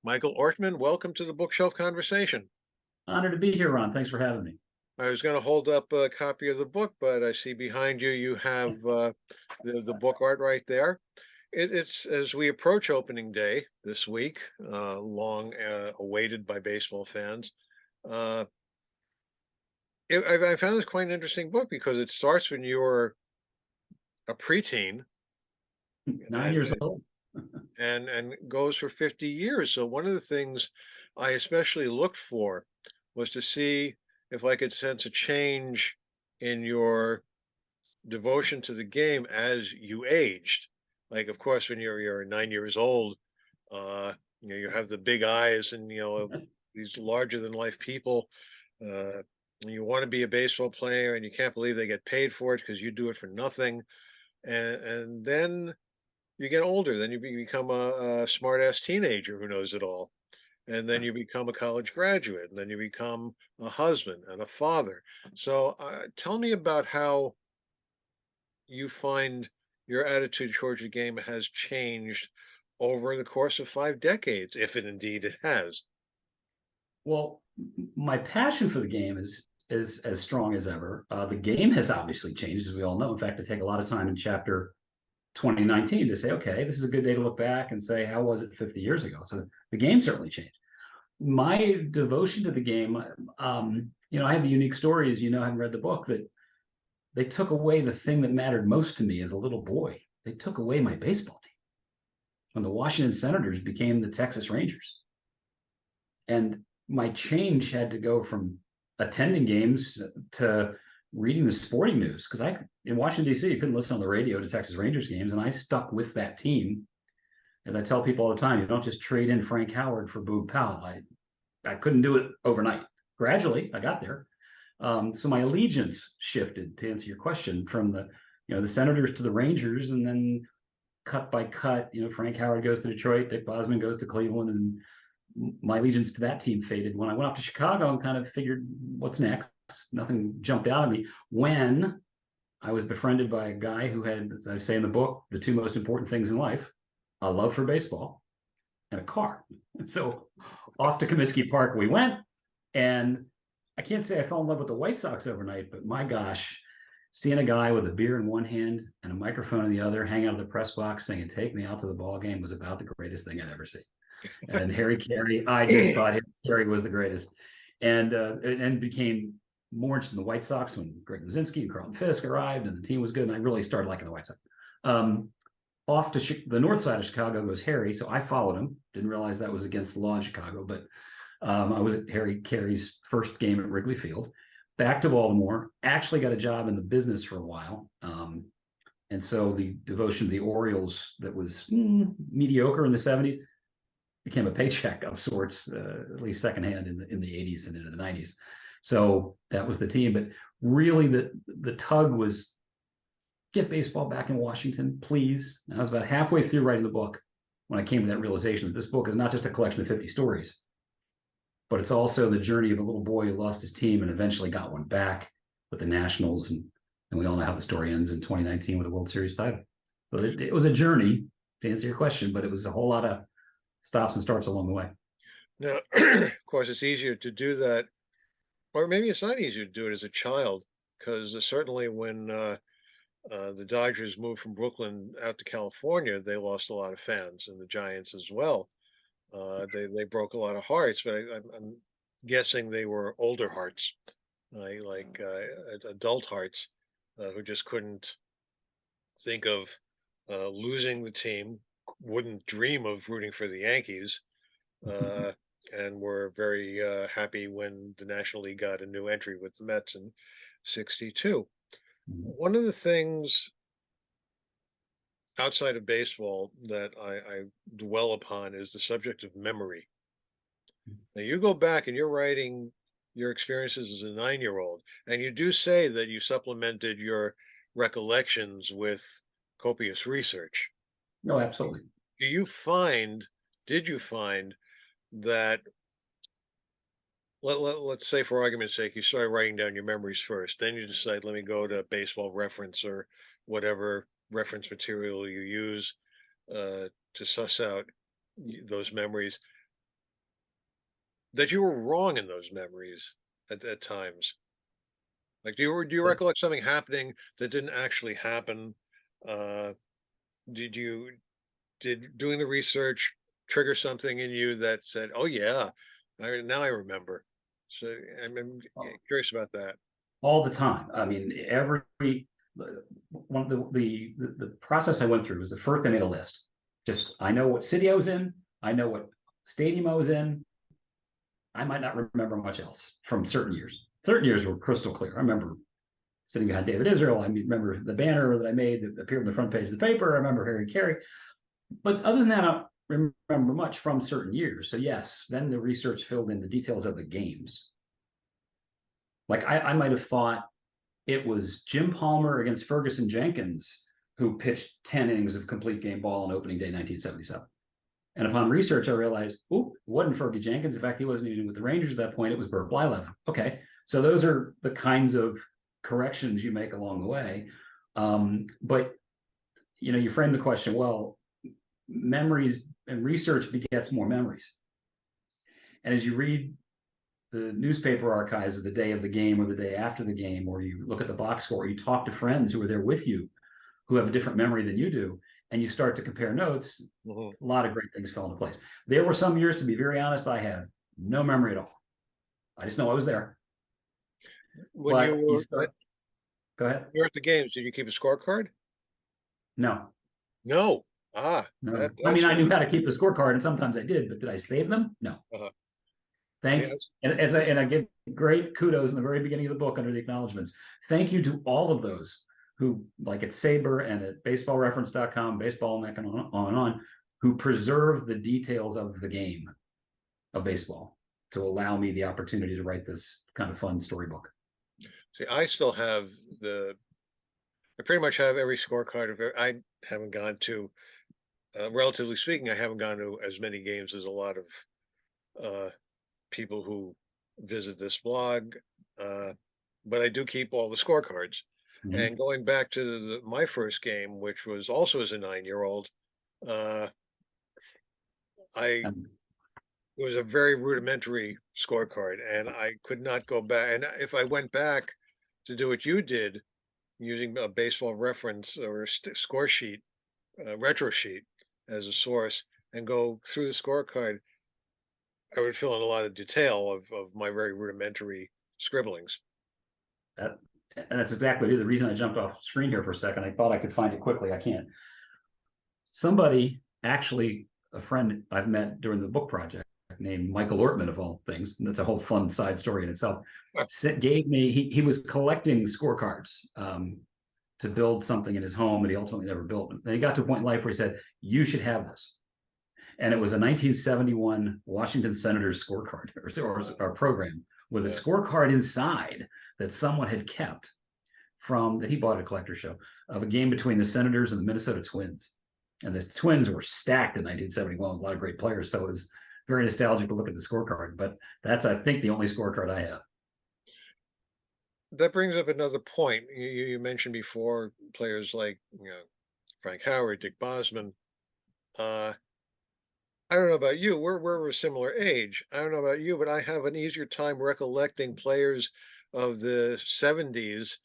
Michael Ortman, welcome to the Bookshelf Conversation. Honored to be here, Ron. Thanks for having me. I was going to hold up a copy of the book, but I see behind you you have the book art right there. It's as we approach opening day this week, long awaited by baseball fans. Uh, I found this quite an interesting book because it starts when you're a preteen 9 years and old. and goes for 50 years. So one of the things I especially looked for was to see if I could sense a change in your devotion to the game as you aged. Like, of course, when you're 9 years old, you have the big eyes and these larger than life people. And you want to be a baseball player, and you can't believe they get paid for it because you do it for nothing. And then you get older, then you become a smart ass teenager who knows it all. And then you become a college graduate, and then you become a husband and a father. So tell me about how you find your attitude towards the game has changed over the course of 5 decades, if it indeed it has. Well, my passion for the game is as strong as ever. The game has obviously changed, as we all know. In fact, I take a lot of time in chapter 2019 to say, okay, this is a good day to look back and say, how was it 50 years ago? So the game certainly changed. My devotion to the game, I have a unique story, as you know, having read the book, that they took away the thing that mattered most to me as a little boy. They took away my baseball team when the Washington Senators became the Texas Rangers. And my change had to go from attending games to reading the sporting news, because I in Washington D.C. you couldn't listen on the radio to Texas Rangers games, and I stuck with that team. As I tell people all the time, you don't just trade in Frank Howard for Boog Powell. I couldn't do it overnight. Gradually, I got there. So my allegiance shifted, to answer your question, from the Senators to the Rangers, and then cut by cut, Frank Howard goes to Detroit, Dick Bosman goes to Cleveland, and my allegiance to that team faded. When I went off to Chicago and kind of figured what's next, nothing jumped out at me. When I was befriended by a guy who had, as I say in the book, the two most important things in life: a love for baseball and a car. So off to Comiskey Park we went, and I can't say I fell in love with the White Sox overnight, but my gosh, seeing a guy with a beer in one hand and a microphone in the other, hang out of the press box saying, "Take me out to the ball game," was about the greatest thing I'd ever seen. And Harry Carey, I just thought Harry Carey was the greatest, and became more interested in the White Sox when Greg Luzinski and Carlton Fisk arrived, and the team was good, and I really started liking the White Sox. Off to the north side of Chicago goes Harry, so I followed him. Didn't realize that was against the law in Chicago, but I was at Harry Carey's first game at Wrigley Field. Back to Baltimore, actually got a job in the business for a while. And so the devotion to the Orioles that was mediocre in the 70s became a paycheck of sorts, at least secondhand in the 80s and into the 90s. So that was the team. But really the tug was, get baseball back in Washington, please. And I was about halfway through writing the book when I came to that realization that this book is not just a collection of 50 stories, but it's also the journey of a little boy who lost his team and eventually got one back with the Nationals. And we all know how the story ends in 2019 with a World Series title. So it was a journey, to answer your question, but it was a whole lot of stops and starts along the way. Now, of course, it's easier to do that, or maybe it's not easier to do it as a child, because certainly when the Dodgers moved from Brooklyn out to California, they lost a lot of fans, and the Giants as well. They broke a lot of hearts, but I'm guessing they were older hearts, like adult hearts, who just couldn't think of losing the team, wouldn't dream of rooting for the Yankees, uh, and were very happy when the National League got a new entry with the Mets in '62. One of the things outside of baseball that I dwell upon is the subject of memory. Now, you go back and you're writing your experiences as a 9-year-old, and you do say that you supplemented your recollections with copious research. No, absolutely. Do you find, did you find that, let's say for argument's sake, you started writing down your memories first, then you decide, let me go to baseball reference or whatever reference material you use to suss out those memories. that you were wrong in those memories at times? Like, do you But recollect something happening that didn't actually happen? Uh, did you did doing the research trigger something in you that said, "Oh yeah, now I remember." So I'm curious about that. all the time. I mean, every one of the process I went through was the first I made a list. Just I know what city I was in, I know what stadium I was in. I might not remember much else from certain years. Certain years were crystal clear. I remember sitting behind David Israel. I remember the banner that I made that appeared on the front page of the paper. I remember Harry Carey. But other than that, I don't remember much from certain years. So yes, then the research filled in the details of the games. Like I might have thought it was Jim Palmer against Ferguson Jenkins who pitched 10 innings of complete game ball on opening day 1977. And upon research, I realized, oh, it wasn't Fergie Jenkins. In fact, he wasn't even with the Rangers at that point. It was Burt Blyleven. Okay, so those are the kinds of corrections you make along the way. But you frame the question well. Memories and research begets more memories. And as you read the newspaper archives of the day of the game or the day after the game, or you look at the box score, or you talk to friends who are there with you who have a different memory than you do, and you start to compare notes, Mhm. a lot of great things fell into place. There were some years, to be very honest, I had no memory at all. I just know I was there. When But you start, go ahead. you were at the games, did you keep a scorecard? No, No. Ah, no. I mean, that's I what. knew how to keep a scorecard, and sometimes I did, but did I save them? No. Uh, see, Thank and I give great kudos in the very beginning of the book under the acknowledgments. Thank you to all of those who, like at Saber and at baseballreference.com, baseball and on and on, who preserve the details of the game of baseball to allow me the opportunity to write this kind of fun storybook. see, I still have I pretty much have every scorecard of. I haven't gone to, relatively speaking, I haven't gone to as many games as a lot of uh, people who visit this blog, uh, but I do keep all the scorecards. Mhm. And going back to my first game, which was also as a 9-year-old, uh, I And it was a very rudimentary scorecard, and I could not go back. And if I went back to do what you did, using a baseball reference or a score sheet, retro sheet as a source, and go through the scorecard, I would fill in a lot of detail of my very rudimentary scribblings. that and that's exactly the reason I jumped off screen here for a second. I thought I could find it quickly. I can't. Somebody actually, a friend I've met during the book project named Michael Ortman of all things, and that's a whole fun side story in itself, gave me, he was collecting scorecards to build something in his home and he ultimately never built it. And he got to a point in life where he said, you should have this. And it was a 1971 Washington Senators scorecard or program with a Yeah. scorecard inside that someone had kept from that he bought at a collector show of a game between the Senators and the Minnesota Twins. And the Twins were stacked in 1971 with a lot of great players. So it was very nostalgic to look at the scorecard. But that's, I think, the only scorecard I have. That brings up another point. You mentioned before players like Frank Howard, Dick Bosman. Uh, I don't know about you. We're a similar age. I don't know about you, but I have an easier time recollecting players of the '70s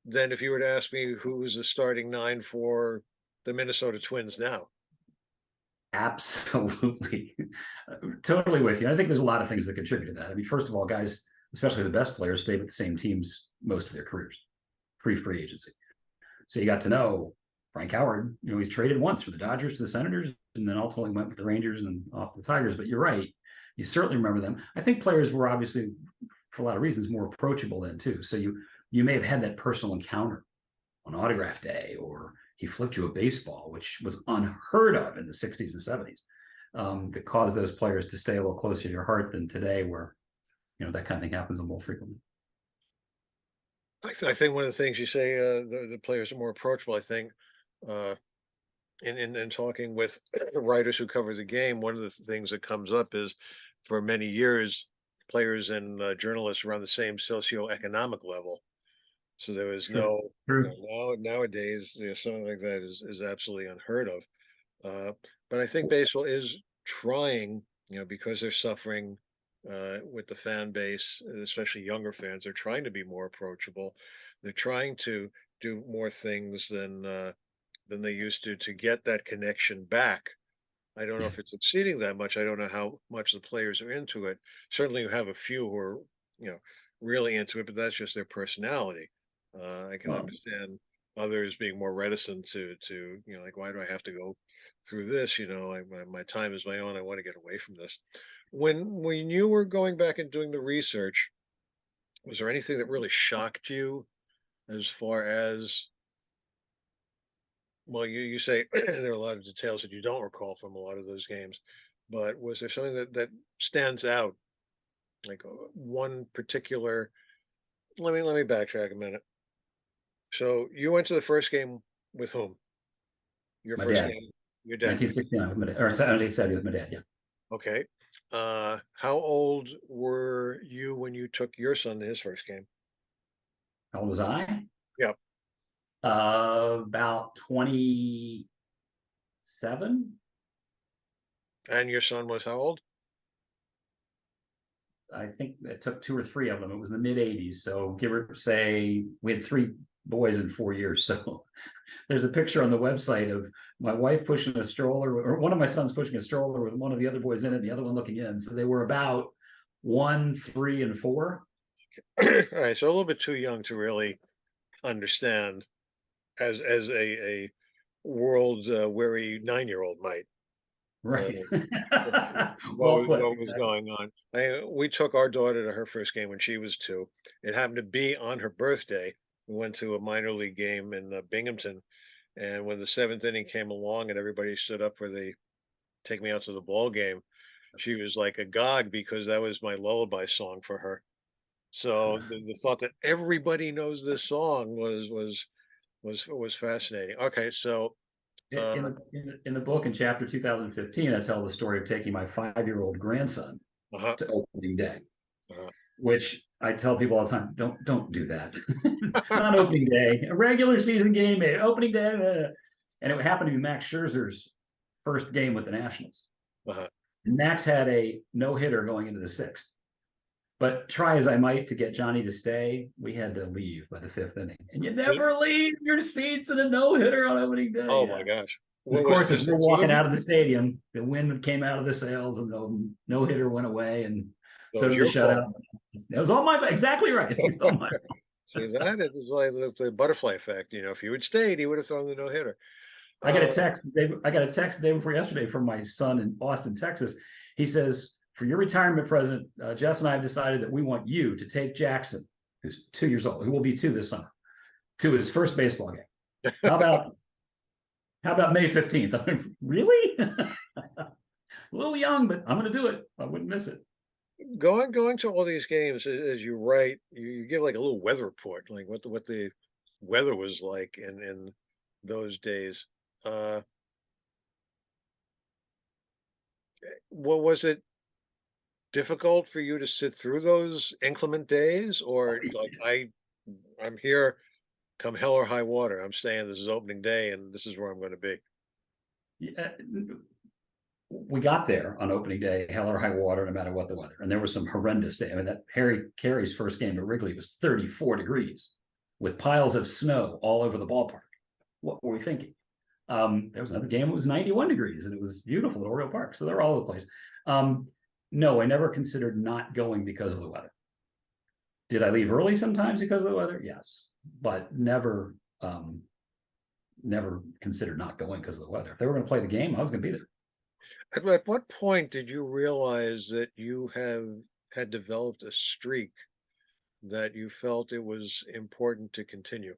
than if you were to ask me who was the starting nine for the Minnesota Twins now. Absolutely. Totally with you. I think there's a lot of things that contribute to that. I mean, first of all, guys, especially the best players, stay with the same teams most of their careers, free agency. So you got to know Frank Howard. He's traded once for the Dodgers to the Senators, and then ultimately went with the Rangers and off the Tigers. But you're right. You certainly remember them. I think players were obviously, for a lot of reasons, more approachable then too. So you may have had that personal encounter on autograph day, or he flipped you a baseball, which was unheard of in the 60s and 70s, that caused those players to stay a little closer to your heart than today, where that kind of thing happens more frequently. I think one of the things you say, the players are more approachable. I think uh, in talking with writers who cover the game, one of the things that comes up is for many years, players and journalists were on the same socioeconomic level. So there was True. no, True. nowadays, something like that is absolutely unheard of. Uh, but I think baseball is trying, because they're suffering. with the fan base, especially younger fans. They're trying to be more approachable. They're trying to do more things than they used to get that connection back. I don't know Yeah. if it's succeeding that much. I don't know how much the players are into it. Certainly, you have a few who are, you know, really into it, but that's just their personality. I can Well, understand others being more reticent to, like, why do I have to go through this? My time is my own. I want to get away from this. When you were going back and doing the research, was there anything that really shocked you as far as, well, you say there are a lot of details that you don't recall from a lot of those games, but was there something that stands out, like one particular? Let me backtrack a minute. So you went to the first game with whom? Your my first dad, game, your dad. 1969 with my dad, or 1970 with my dad. Yeah. Okay. How old were you when you took your son to his first game? How old was I? Yeah. About 27. And your son was how old? I think it took two or three of them. It was the mid 80s. So give or say we had three boys in 4 years. So there's a picture on the website of my wife pushing a stroller, or one of my sons pushing a stroller with one of the other boys in it, and the other one looking in. So they were about 1, 3, and 4. All right. So a little bit too young to really understand as a world weary 9-year-old might. Uh, Right. what Well was put. what was going on. We took our daughter to her first game when she was 2. It happened to be on her birthday. We went to a minor league game in Binghamton, and when the seventh inning came along and everybody stood up for the take me out to the ball game, she was like agog because that was my lullaby song for her. So the thought that everybody knows this song was fascinating. Okay, so uh, In the book in chapter 2015, I tell the story of taking my 5-year-old grandson uh-huh, to opening day, uh-huh. which I tell people all the time, don't do that. Not opening day, a regular season game, opening day. And it happened to be Max Scherzer's first game with the Nationals. Uh-huh. And Max had a no hitter going into the sixth. But try as I might to get Johnny to stay, we had to leave by the fifth inning. And you never leave your seats in a no hitter on opening day. Oh Yeah. my gosh. And of What was it, course, as just we're the two walking of you? out of the stadium, the wind came out of the sails and the no hitter went away. And That so was did the your fault. shutout. It was all my exactly right. It's all my See that? It was like the butterfly effect. If you had stayed, he would have thrown the no hitter. I got a Uh, text. I got a text the day before yesterday from my son in Austin, Texas. He says, "For your retirement present, Jess and I have decided that we want you to take Jackson, who's 2 years old, who will be 2 this summer, to his first baseball game. How about May 15th?" I'm like, really? A little young, but I'm going to do it. I wouldn't miss it. going to all these games, as you write, you give like a little weather report, like what the weather was like in those days. Uh, what was it difficult for you to sit through those inclement days, or like I'm here come hell or high water. I'm staying. This is opening day, and this is where I'm going to be. Yeah, we got there on opening day, hell or high water, no matter what the weather. And there was some horrendous day. I mean, that Harry Carey's first game at Wrigley was 34 degrees with piles of snow all over the ballpark. What were we thinking? There was another game, it was 91 degrees and it was beautiful at Oriole Park. So they're all over the place. No, I never considered not going because of the weather. Did I leave early sometimes because of the weather? Yes, but never considered not going because of the weather. If they were going to play the game, I was going to be there. At what point did you realize that you had developed a streak that you felt it was important to continue?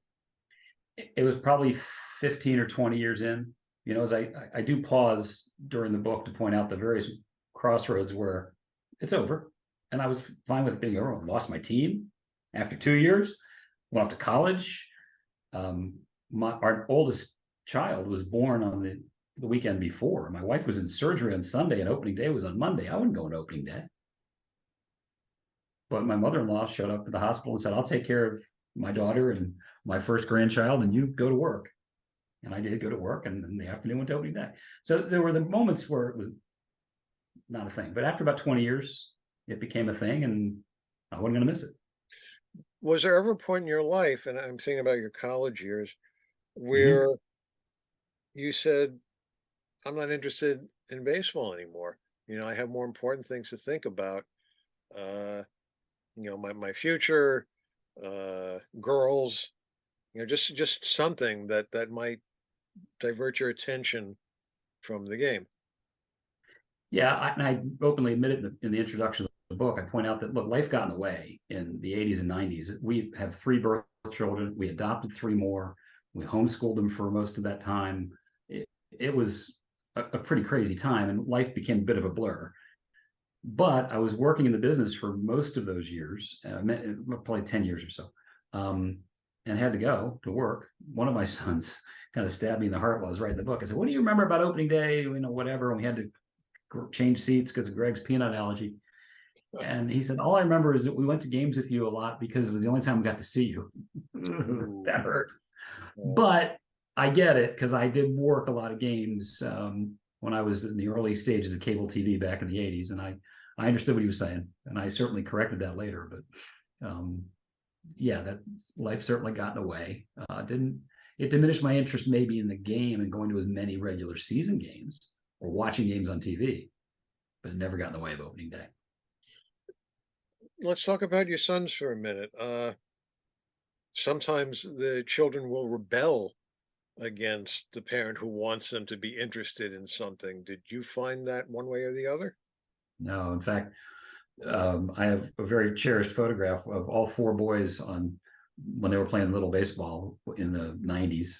It was probably 15 or 20 years in. As I do pause during the book to point out the various crossroads where it's over. And I was fine with it being over. I lost my team after 2 years, went off to college. Our oldest child was born on the weekend before. My wife was in surgery on Sunday and opening day was on Monday. I wouldn't go on opening day. But my mother-in-law showed up at the hospital and said, "I'll take care of my daughter and my first grandchild, and you go to work." And I did go to work, and in the afternoon went to opening day. So there were the moments where it was not a thing. But after about 20 years, it became a thing, and I wasn't going to miss it. Was there ever a point in your life, and I'm thinking about your college years, Mhm. where you said, I'm not interested in baseball anymore? I have more important things to think about. Uh, my future, girls, just something that might divert your attention from the game. Yeah, and I openly admit it in the introduction of the book. I point out that look, life got in the way in the 80s and 90s. We have three birth children. We adopted three more. We homeschooled them for most of that time. It was a pretty crazy time, and life became a bit of a blur. But I was working in the business for most of those years, probably 10 years or so, and had to go to work. One of my sons kind of stabbed me in the heart while I was writing the book. I said, "What do you remember about opening day? Whatever." And we had to change seats because of Greg's peanut allergy. And he said, "All I remember is that we went to games with you a lot because it was the only time we got to see you." Ooh, That hurt. uh, But I get it because I did work a lot of games when I was in the early stages of cable TV back in the 80s. And I understood what he was saying. And I certainly corrected that later. But yeah, that life certainly got in the way. Didn't it diminished my interest maybe in the game and going to as many regular season games or watching games on TV, but it never got in the way of opening day. let's talk about your sons for a minute. Sometimes the children will rebel against the parent who wants them to be interested in something. Did you find that one way or the other? No, in fact, I have a very cherished photograph of all four boys on when they were playing little baseball in the 90s.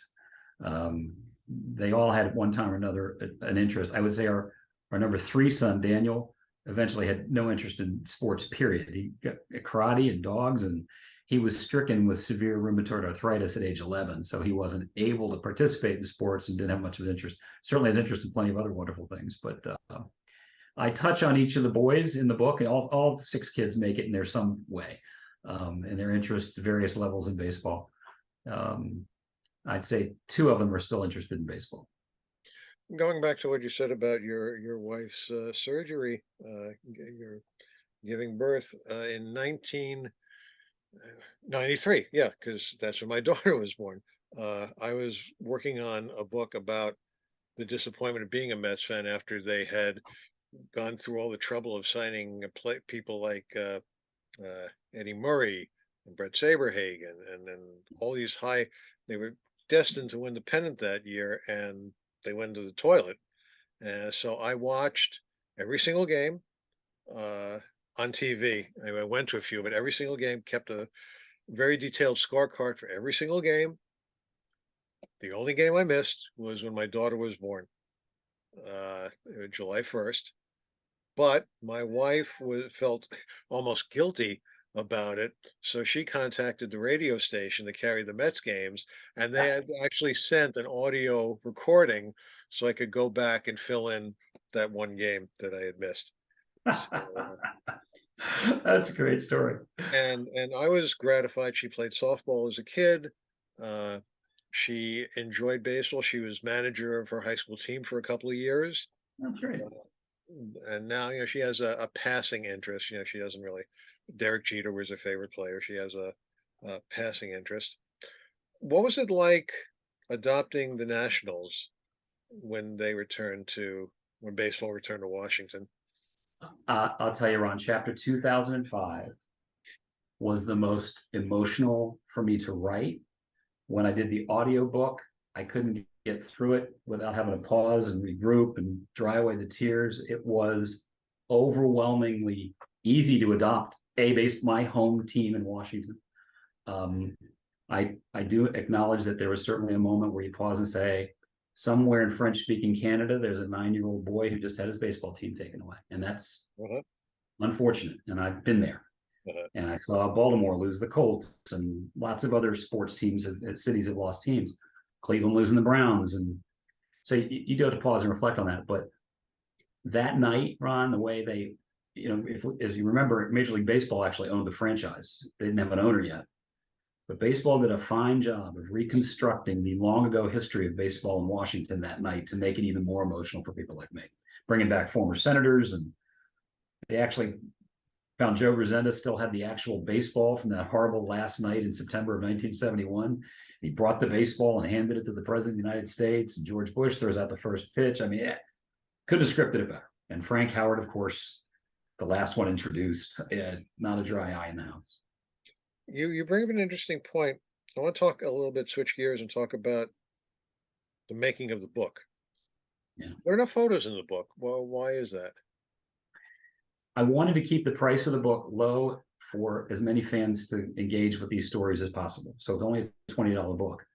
They all had at one time or another an interest. I would say our number three son, Daniel, eventually had no interest in sports, period. He got karate and dogs, and he was stricken with severe rheumatoid arthritis at age 11. So he wasn't able to participate in sports and didn't have much of an interest. Certainly has interest in plenty of other wonderful things, but I touch on each of the boys in the book, and all six kids make it in their some way, and their interests to various levels in baseball. Um, I'd say two of them are still interested in baseball. Going back to what you said about your wife's surgery, you're giving birth in 1993. Yeah, because that's when my daughter was born. I was working on a book about the disappointment of being a Mets fan after they had gone through all the trouble of signing people like Eddie Murray and Brett Saberhagen, and then all these high. They were destined to win the pennant that year, and they went to the toilet. So I watched every single game on TV. I went to a few, but every single game, kept a very detailed scorecard for every single game. The only game I missed was when my daughter was born, July 1st. But my wife felt almost guilty about it, so she contacted the radio station that carried the Mets games, and they had actually sent an audio recording so I could go back and fill in that one game that I had missed. So, That's a great story. and I was gratified. She played softball as a kid. Uh, she enjoyed baseball. She was manager of her high school team for a couple of years. That's great. And now, she has a passing interest. She doesn't really. Derek Jeter was her favorite player. She has a passing interest. What was it like adopting the Nationals when they returned to when baseball returned to Washington? I'll tell you, Ron, chapter 2005 was the most emotional for me to write. When I did the audio book, I couldn't get through it without having to pause and regroup and dry away the tears. It was overwhelmingly easy to adopt my home team in Washington. Um, I do acknowledge that there was certainly a moment where you pause and say, somewhere in French-speaking Canada, there's a 9-year-old boy who just had his baseball team taken away, and that's Uh-huh, unfortunate. And I've been there. uh-huh. And I saw Baltimore lose the Colts, and lots of other sports teams, cities have lost teams. Cleveland losing the Browns, and so you do have to pause and reflect on that. But that night, Ron, the way they, if as you remember, Major League Baseball actually owned the franchise. They didn't have an owner yet, but baseball did a fine job of reconstructing the long ago history of baseball in Washington that night to make it even more emotional for people like me, bringing back former senators, and they actually Found Joe Rosenda still had the actual baseball from that horrible last night in September of 1971. He brought the baseball and handed it to the president of the United States. And George Bush throws out the first pitch. I mean, couldn't have scripted it better. And Frank Howard, of course, the last one introduced, not a dry eye in the house. You bring up an interesting point. I want to talk a little bit, switch gears and talk about the making of the book. Yeah. There are no photos in the book. Well, why is that? I wanted to keep the price of the book low for as many fans to engage with these stories as possible. So it's only a $20 book.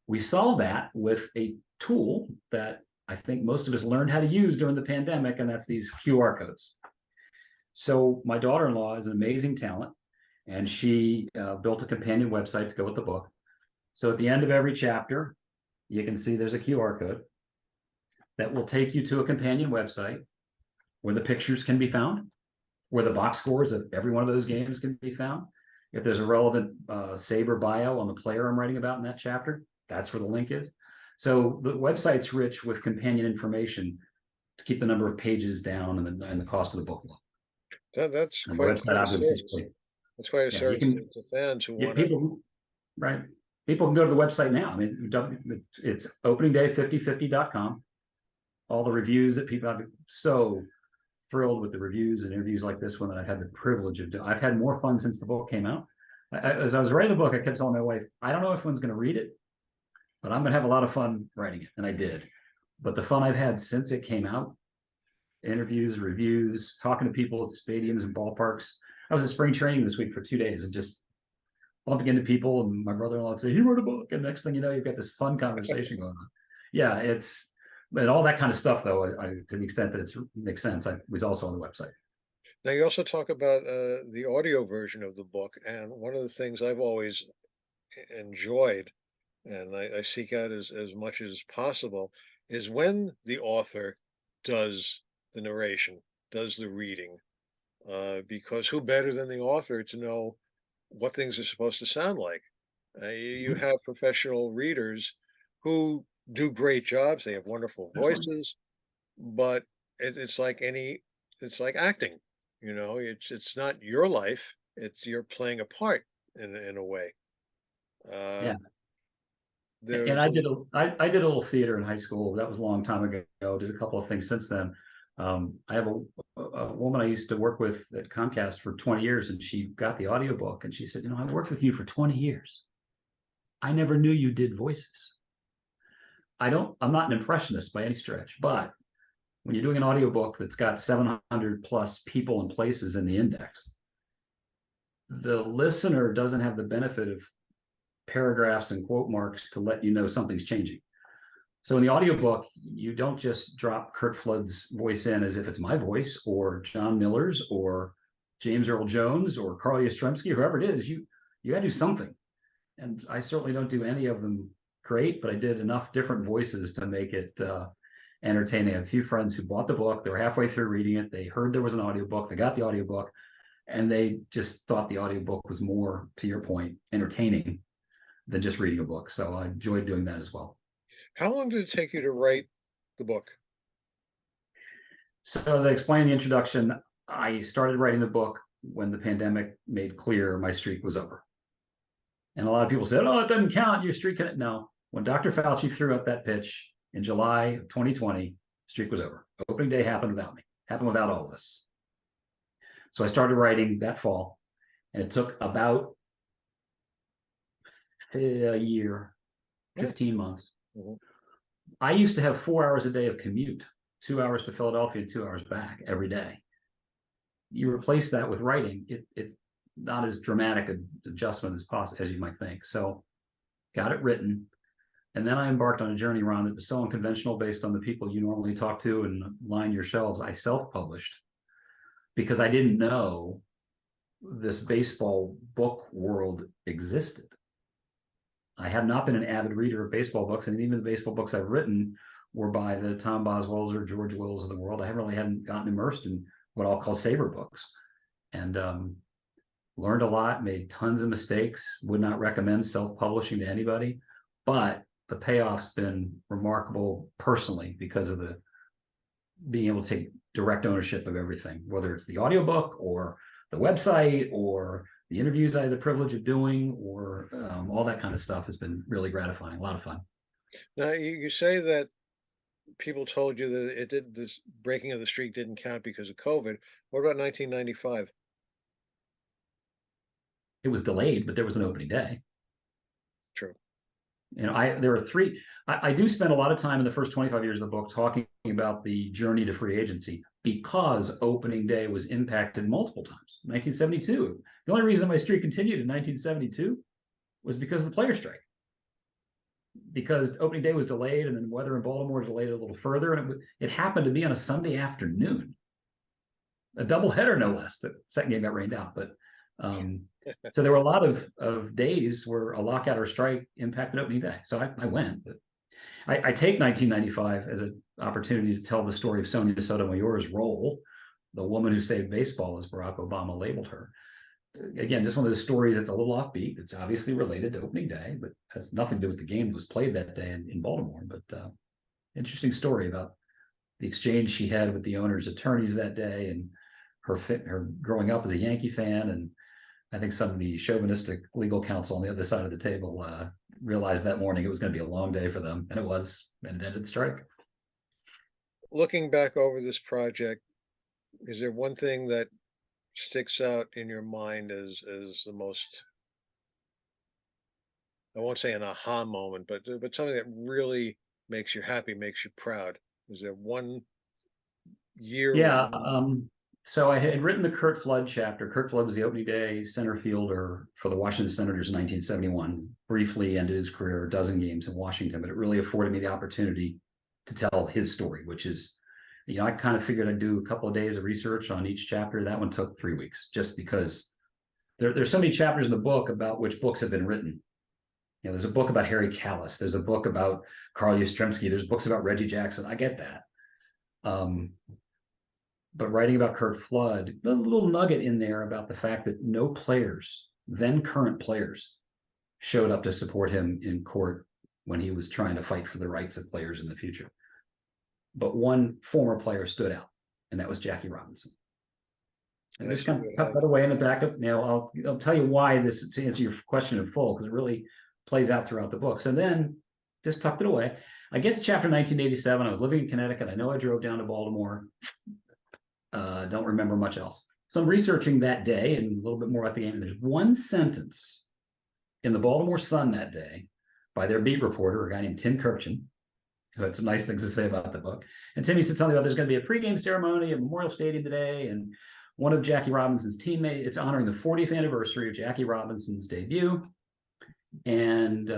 We solved that with a tool that I think most of us learned how to use during the pandemic, and that's these QR codes. So my daughter-in-law is an amazing talent, and she built a companion website to go with the book. So at the end of every chapter, you can see there's a QR code that will take you to a companion website where the pictures can be found, where the box scores of every one of those games can be found. If there's a relevant Saber bio on the player I'm writing about in that chapter, that's where the link is. So the website's rich with companion information to keep the number of pages down and the cost of the book low. That's And quite the website obviously, that's quite a yeah, you service can, to fans who want to. people, right? People can go to the website now. I mean, it's opening day 5050.com. All the reviews that people have, so thrilled with the reviews and interviews like this one that I've had the privilege of doing. I've had more fun since the book came out. As I was writing the book, I kept telling my wife, I don't know if anyone's going to read it, but I'm going to have a lot of fun writing it. And I did. But the fun I've had since it came out, interviews, reviews, talking to people at stadiums and ballparks. I was at spring training this week for 2 days and just bumping into people, and my brother-in-law would say, he wrote a book. And next thing you know, you've got this fun conversation going on. Yeah, and all that kind of stuff, though, to the extent that it makes sense, was also on the website. Now, you also talk about the audio version of the book, and one of the things I've always enjoyed, and I seek out as much as possible, is when the author does the narration, does the reading, because who better than the author to know what things are supposed to sound like? You Mhm. have professional readers who do great jobs. They have wonderful voices, but it's like it's like acting. It's not your life. It's you're playing a part in a way. Yeah. Um, And there's I did a little theater in high school. That was a long time ago. Did a couple of things since then. I have a woman I used to work with at Comcast for 20 years, and she got the audiobook and she said, I worked with you for 20 years. I never knew you did voices. I'm not an impressionist by any stretch, but when you're doing an audiobook that's got 700 plus people and places in the index, the listener doesn't have the benefit of paragraphs and quote marks to let you know something's changing. So in the audiobook, you don't just drop Kurt Flood's voice in as if it's my voice or John Miller's or James Earl Jones or Carl Yastrzemski, whoever it is. You got to do something. And I certainly don't do any of them great, but I did enough different voices to make it entertaining. I have a few friends who bought the book. They were halfway through reading it. They heard there was an audiobook. They got the audiobook, and they just thought the audiobook was more, to your point, entertaining than just reading a book. So I enjoyed doing that as well. How long did it take you to write the book? So as I explained in the introduction, I started writing the book when the pandemic made clear my streak was over. And a lot of people said, oh, it doesn't count. Your streak can. No. When Dr. Fauci threw out that pitch in July of 2020, streak was over. Opening day happened without me, happened without all of us. So I started writing that fall, and it took about a year, 15 months. Mhm. I used to have 4 hours a day of commute, 2 hours to Philadelphia, 2 hours back every day. You replace that with writing, it's not as dramatic an adjustment as possible as you might think. So got it written. And then I embarked on a journey around it was so unconventional based on the people you normally talk to and line your shelves. I self-published because I didn't know this baseball book world existed. I have not been an avid reader of baseball books, and even the baseball books I've written were by the Tom Boswells or George Wills of the world. I hadn't gotten immersed in what I'll call saber books, and learned a lot, made tons of mistakes. Would not recommend self-publishing to anybody, but the payoff's been remarkable personally because of the being able to take direct ownership of everything, whether it's the audiobook or the website or the interviews I had the privilege of doing, or all that kind of stuff has been really gratifying. A lot of fun. Now, you say that people told you that this breaking of the streak didn't count because of COVID. What about 1995? It was delayed, but there was an opening day. True. There were three. I do spend a lot of time in the first 25 years of the book talking about the journey to free agency because opening day was impacted multiple times. 1972. The only reason my streak continued in 1972 was because of the player strike. Because opening day was delayed, and then weather in Baltimore delayed it a little further, and it happened to be on a Sunday afternoon, a doubleheader no less. The second game got rained out, but so there were a lot of days where a lockout or strike impacted opening day. So I went, but I take 1995 as an opportunity to tell the story of Sonia Sotomayor's role, the woman who saved baseball, as Barack Obama labeled her. Again, just one of those stories that's a little offbeat. It's obviously related to opening day, but has nothing to do with the game that was played that day in Baltimore. But interesting story about the exchange she had with the owner's attorneys that day, and her growing up as a Yankee fan. And I think some of the chauvinistic legal counsel on the other side of the table realized that morning it was going to be a long day for them, and it was, and it ended strike. Looking back over this project, is there one thing that sticks out in your mind as the most, I won't say an aha moment, but something that really makes you happy, makes you proud? Is there one year? Yeah. So I had written the Curt Flood chapter. Curt Flood was the opening day center fielder for the Washington Senators in 1971. Briefly ended his career, a dozen games in Washington, but it really afforded me the opportunity to tell his story, which is, I kind of figured I'd do a couple of days of research on each chapter. That one took 3 weeks, just because there's so many chapters in the book about which books have been written. There's a book about Harry Callis. There's a book about Carl Yastrzemski. There's books about Reggie Jackson. I get that. But writing about Curt Flood, a little nugget in there about the fact that no players, then current players, showed up to support him in court when he was trying to fight for the rights of players in the future. But one former player stood out, and that was Jackie Robinson. And just kind of tuck that away in the backup. Now, I'll tell you why this, to answer your question in full, because it really plays out throughout the book. So then just tucked it away. I get to chapter 1987. I was living in Connecticut. I know I drove down to Baltimore. Don't remember much else. So I'm researching that day and a little bit more about the game. And there's one sentence in the Baltimore Sun that day by their beat reporter, a guy named Tim Kirchin, who had some nice things to say about the book. And Timmy said something about there's going to be a pregame ceremony at Memorial Stadium today. And one of Jackie Robinson's teammates, it's honoring the 40th anniversary of Jackie Robinson's debut. And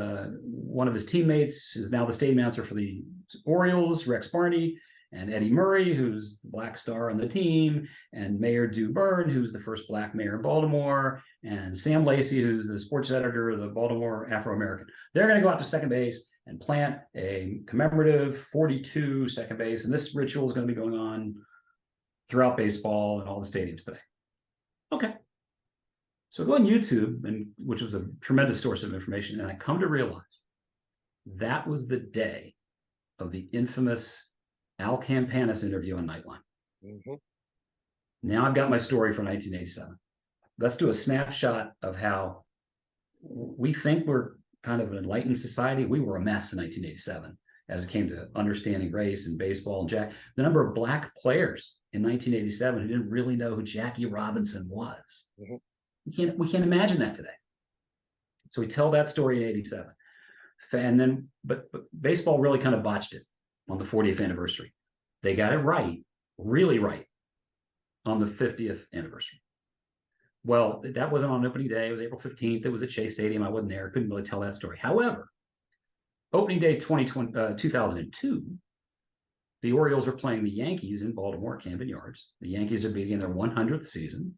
one of his teammates is now the state announcer for the Orioles, Rex Barney, and Eddie Murray, who's the black star on the team, and Mayor Dew Byrne, who's the first black mayor in Baltimore, and Sam Lacey, who's the sports editor of the Baltimore Afro-American. They're going to go out to second base and plant a commemorative 42 second base, and this ritual is going to be going on throughout baseball and all the stadiums today. Okay. So I go on YouTube, which was a tremendous source of information, and I come to realize that was the day of the infamous Al Campanis interview on Nightline. Mm-hmm. Now I've got my story for 1987. Let's do a snapshot of how we think we're kind of an enlightened society. We were a mess in 1987 as it came to understanding race and baseball. And the number of black players in 1987 who didn't really know who Jackie Robinson was. Mm-hmm. We can't imagine that today. So we tell that story in 87. And then, but baseball really kind of botched it on the 40th anniversary. They got it right, really right, on the 50th anniversary. Well, that wasn't on opening day. It was April 15th. It was at Shea Stadium. I wasn't there. Couldn't really tell that story. However, opening day 2002, the Orioles are playing the Yankees in Baltimore, Camden Yards. The Yankees are beginning their 100th season.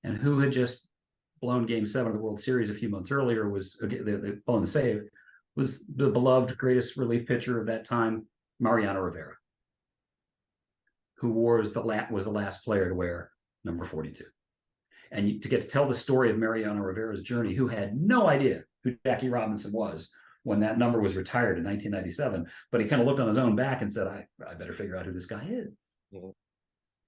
And who had just blown Game 7 of the World Series a few months earlier was the blown the save, was the beloved greatest relief pitcher of that time, Mariano Rivera, who was the last player to wear number 42. And to get to tell the story of Mariano Rivera's journey, who had no idea who Jackie Robinson was when that number was retired in 1997, but he kind of looked on his own back and said, I better figure out who this guy is. Mm-hmm.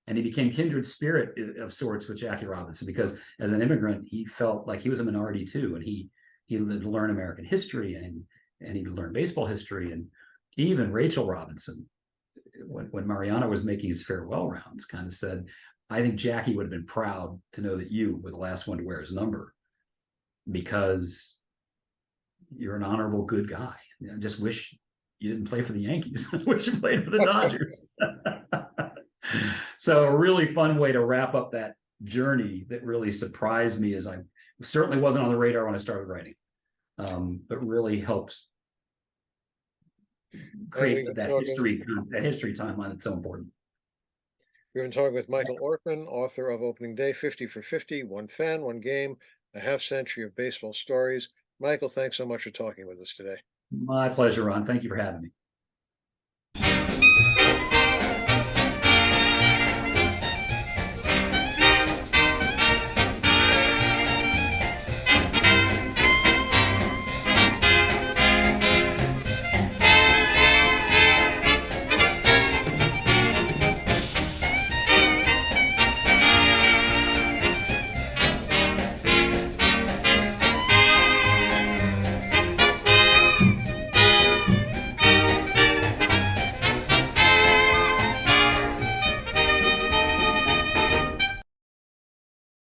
and he became kindred spirit of sorts with Jackie Robinson, because as an immigrant, he felt like he was a minority too, and he had to learn American history, and he learned baseball history, and even Rachel Robinson, when Mariano was making his farewell rounds, kind of said, I think Jackie would have been proud to know that you were the last one to wear his number, because you're an honorable, good guy. I just wish you didn't play for the Yankees. I wish you played for the Dodgers. So a really fun way to wrap up that journey that really surprised me, as I certainly wasn't on the radar when I started writing, but really helped create that history timeline that's so important. We've been talking with Michael Ortman, author of Opening Day, 50 for 50, One Fan, One Game, a half century of baseball stories. Michael, thanks so much for talking with us today. My pleasure, Ron. Thank you for having me.